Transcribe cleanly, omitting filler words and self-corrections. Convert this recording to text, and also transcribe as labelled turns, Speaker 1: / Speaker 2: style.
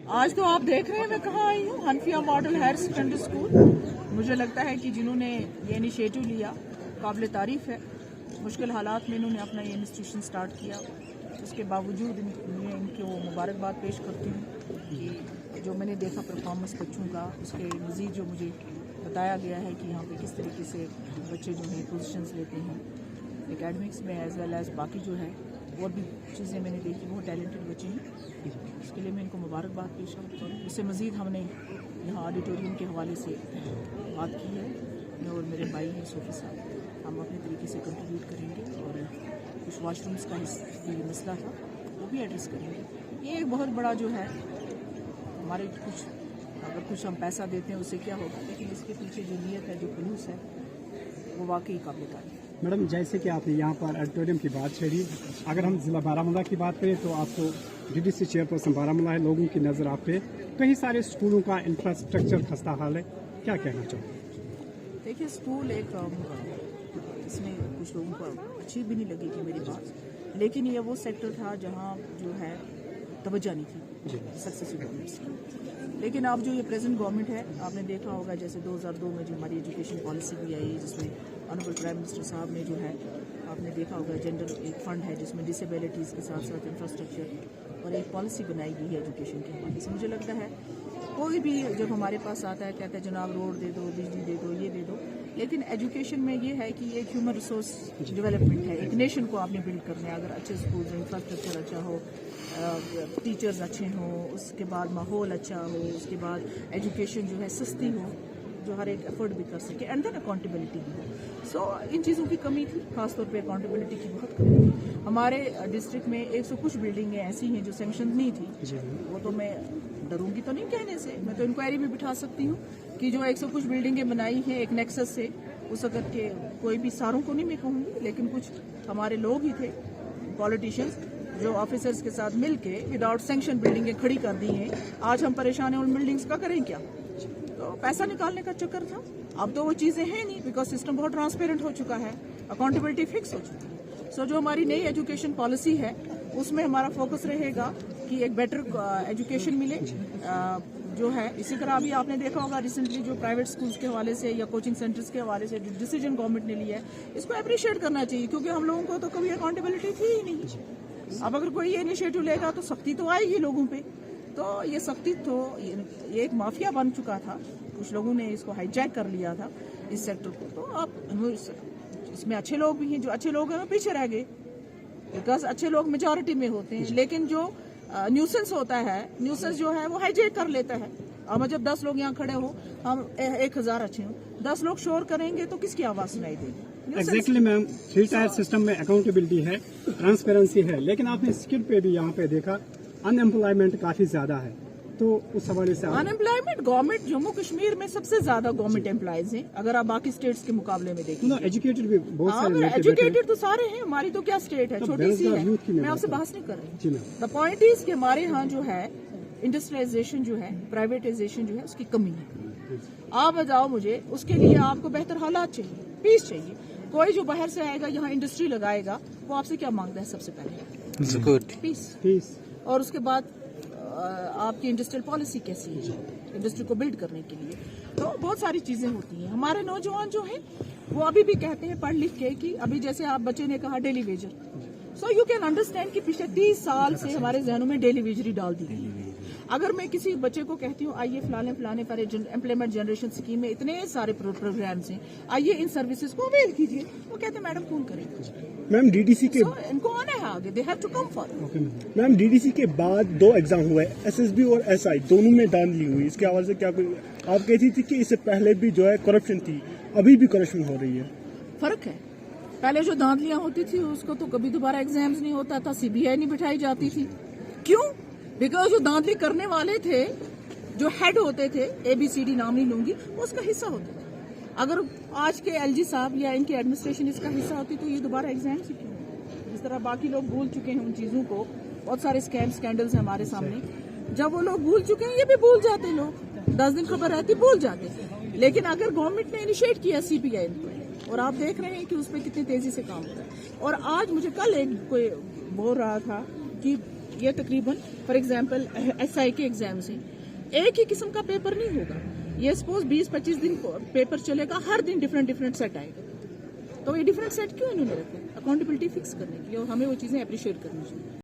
Speaker 1: आज तो आप देख रहे हैं मैं कहाँ आई हूँ, Hanafia model higher secondary school. मुझे लगता है कि जिन्होंने ये इनिशिएटिव लिया काबिल तारीफ़ है। मुश्किल हालात में इन्होंने अपना ये इंस्टीट्यूशन स्टार्ट किया, उसके बावजूद मैं इनको मुबारकबाद पेश करती हूँ कि जो मैंने देखा परफॉर्मेंस बच्चों का, उसके मज़ीद जो मुझे बताया गया है कि यहाँ पे किस तरीके से बच्चे जो हैं पोजीशंस लेते हैं एकेडमिक्स में एज वेल एज बाकी जो है और भी चीज़ें मैंने देखी, वो टैलेंटेड बच्चे हैं। उसके लिए मैं इनको मुबारकबाद पेश करती हूँ। इससे मज़ीद हमने यहाँ ऑडिटोरियम के हवाले से बात की है, मैं और मेरे भाई हैं सोफी साहब, हम अपने तरीके से कंट्रीब्यूट करेंगे और कुछ वाशरूम्स का भी मसला था वो भी एड्रेस करेंगे। ये एक बहुत बड़ा जो है हमारे कुछ अगर कुछ हम पैसा देते हैं उससे क्या होगा, लेकिन इसके पीछे जो नीयत है, जो खलूस है, वो वाकई काबिल तारीफ़ है।
Speaker 2: मैडम, जैसे कि आपने यहाँ पर ऑडिटोरियम की बात छेड़ी, अगर हम ज़िला बारामूला की बात करें तो आपको डीडीसी चेयरपर्सन बारामूला है, लोगों की नज़र आप पे कई सारे स्कूलों का इंफ्रास्ट्रक्चर खस्ता हाल है, क्या कहना चाहोगे?
Speaker 1: देखिए, स्कूल एक इसमें कुछ लोगों को अच्छी भी नहीं लगेगी मेरी बात, लेकिन ये वो सेक्टर था जहाँ जो है तवज्जो नहीं थी सक्सेसिव गवर्नमेंट्स की। लेकिन अब जो ये प्रेजेंट गवर्नमेंट है, आपने देखा होगा जैसे 2002 में जो हमारी एजुकेशन पॉलिसी भी आई, जिसमें ऑनरेबल प्राइम मिनिस्टर साहब ने जो है, आपने देखा होगा जेंडर एक फंड है जिसमें डिसेबिलिटीज़ के साथ साथ इंफ्रास्ट्रक्चर और एक पॉलिसी बनाई गई है एजुकेशन के हवाले से। मुझे लगता है कोई भी जब हमारे पास आता है कहता है जनाब रोड दे दो, बिजली दे दो, ये दे दो, लेकिन एजुकेशन में ये है कि एक ह्यूमन रिसोर्स डेवलपमेंट है, एक नेशन को आपने बिल्ड करना है। अगर अच्छे स्कूल इंफ्रास्ट्रक्चर अच्छा हो, टीचर्स अच्छे हों, उसके बाद माहौल अच्छा हो, उसके बाद एजुकेशन जो है सस्ती हो, जो हर एक एफर्ट भी कर सके, एंड देन अकाउंटेबिलिटी भी हो। सो इन चीज़ों की कमी थी, खासतौर पे अकाउंटेबिलिटी की बहुत कमी थी। हमारे डिस्ट्रिक्ट में 100 कुछ बिल्डिंगें ऐसी हैं जो सैंक्शन नहीं थी, वो तो मैं डरूंगी तो नहीं कहने से, मैं तो इंक्वायरी भी बिठा सकती हूँ कि जो 100 कुछ बिल्डिंगें बनाई हैं एक नेक्सस से, उस वक्त के कोई भी सारों को नहीं मैं कहूँगी, लेकिन कुछ हमारे लोग ही थे पॉलिटिशियंस जो ऑफिसर्स के साथ मिलके विदाउट सैंक्शन बिल्डिंगें खड़ी कर दी हैं। आज हम परेशान हैं, उन बिल्डिंग्स का करें क्या? तो पैसा निकालने का चक्कर था। अब तो वो चीज़ें हैं नहीं, बिकॉज सिस्टम बहुत ट्रांसपेरेंट हो चुका है, अकाउंटेबिलिटी फिक्स हो चुकी है। सो जो हमारी नई एजुकेशन पॉलिसी है उसमें हमारा फोकस रहेगा कि एक बेटर एजुकेशन मिले जो है। इसी तरह अभी आपने देखा होगा रिसेंटली जो प्राइवेट स्कूल्स के हवाले से या कोचिंग सेंटर्स के हवाले से जो डिसीजन गवर्नमेंट ने लिया है, इसको अप्रिशिएट करना चाहिए, क्योंकि हम लोगों को तो कभी अकाउंटेबिलिटी थी ही नहीं। अब अगर कोई ये इनिशिएटिव लेगा तो सख्ती तो आएगी लोगों पे। तो ये सख्ती तो ये एक माफिया बन चुका था, कुछ लोगों ने इसको हाईजैक कर लिया था इस सेक्टर को। तो अब इसमें अच्छे लोग भी हैं, जो अच्छे लोग हैं वो पीछे रह गए, बिकॉज अच्छे लोग मेजॉरिटी में होते हैं, लेकिन जो न्यूसेंस होता है, न्यूसेंस जो है वो हाईजैक कर लेता है। अब जब 10 लोग यहाँ खड़े हो, हम 1000 अच्छे हो, 10 लोग शोर करेंगे तो किसकी आवाज सुनाई देगी?
Speaker 2: एग्जैक्टली मैम, 3 टायर सिस्टम में अकाउंटेबिलिटी है, ट्रांसपेरेंसी है, लेकिन आपने स्किल पे भी यहाँ पे देखा अनएम्प्लॉयमेंट काफी ज्यादा है, तो उस हवाले से
Speaker 1: अनएम्प्लॉयमेंट गवर्नमेंट जम्मू कश्मीर में सबसे ज्यादा गवर्नमेंट एम्प्लॉयज हैं, अगर आप बाकी स्टेट्स के मुकाबले में देखें।
Speaker 2: एजुकेटेड भी बहुत सारे,
Speaker 1: एजुकेटेड तो सारे हैं, हमारी तो क्या स्टेट है, छोटी सी है, मैं आपसे बहस नहीं कर रही। द पॉइंट इज कि हमारे यहाँ जो है इंडस्ट्रियलाइजेशन जो है, प्राइवेटाइजेशन जो है, उसकी कमी है। आप बताओ मुझे, उसके लिए आपको बेहतर हालात चाहिए, पीस चाहिए। कोई जो बाहर से आएगा यहाँ इंडस्ट्री लगाएगा, वो आपसे क्या मांगता है? सबसे पहले पीस, और उसके बाद आपकी इंडस्ट्रियल पॉलिसी कैसी है इंडस्ट्री को बिल्ड करने के लिए। तो बहुत सारी चीजें होती हैं। हमारे नौजवान जो हैं वो अभी भी कहते हैं पढ़ लिख के कि अभी जैसे आप बच्चे ने कहा daily Vaser, so you can understand कि पिछले 30 साल से हमारे जहनों में डेली वेजरी डाल दी गई है। अगर मैं किसी बच्चे को कहती हूँ आइए फलाने पर एम्प्लॉयमेंट जनरेशन स्कीम में इतने सारे प्रोग्राम्स हैं, आइए इन सर्विसेज को अवेल कीजिए, वो कहते हैं मैडम कौन करेगा?
Speaker 2: मैम डीडीसी के
Speaker 1: इनको आना है आगे, they have to come for.
Speaker 3: Ma'am DDC के बाद 2 एग्जाम हुए, एसएसबी और एसआई, दोनों में धांधली हुई, इसके हवाले से क्या कोई आप कहती थी कि इससे पहले भी जो है करप्शन थी, अभी भी करप्शन हो रही है?
Speaker 1: फर्क है, पहले जो धांधलियां होती थी उसको तो कभी दोबारा एग्जाम्स नहीं होता था, सीबीआई नहीं बिठाई जाती थी। क्यों? बिकॉज जो धांधली करने वाले थे, जो हेड होते थे, ABCD नाम नहीं लूंगी, वो उसका हिस्सा होते थे। अगर आज के LG साहब या इनकी एडमिनिस्ट्रेशन इसका हिस्सा होती तो ये दोबारा एग्जाम से क्यों? जिस तरह बाकी लोग भूल चुके हैं उन चीजों को, बहुत सारे स्कैंडल्स हैं हमारे सामने, जब वो लोग भूल चुके हैं ये भी भूल जाते लोग, 10 दिन खबर रहती भूल जाते। लेकिन अगर गवर्नमेंट ने इनिशिएट किया CBI और आप देख रहे हैं कि उस पर कितनी तेजी से काम होता है। और आज मुझे कल एक कोई बोल रहा था कि یہ تقریباً فار ایگزامپل SI کے ایگزامس ہیں، ایک ہی قسم کا پیپر نہیں ہوگا، یہ سپوز 20-25 دن پیپر چلے گا، ہر دن ڈفرینٹ سیٹ آئے گا. تو یہ ڈفرینٹ سیٹ کیوں انہوں نے رکھے؟ اکاؤنٹیبلٹی فکس کرنے کی، اور ہمیں وہ چیزیں اپریشیٹ کرنی چاہیے.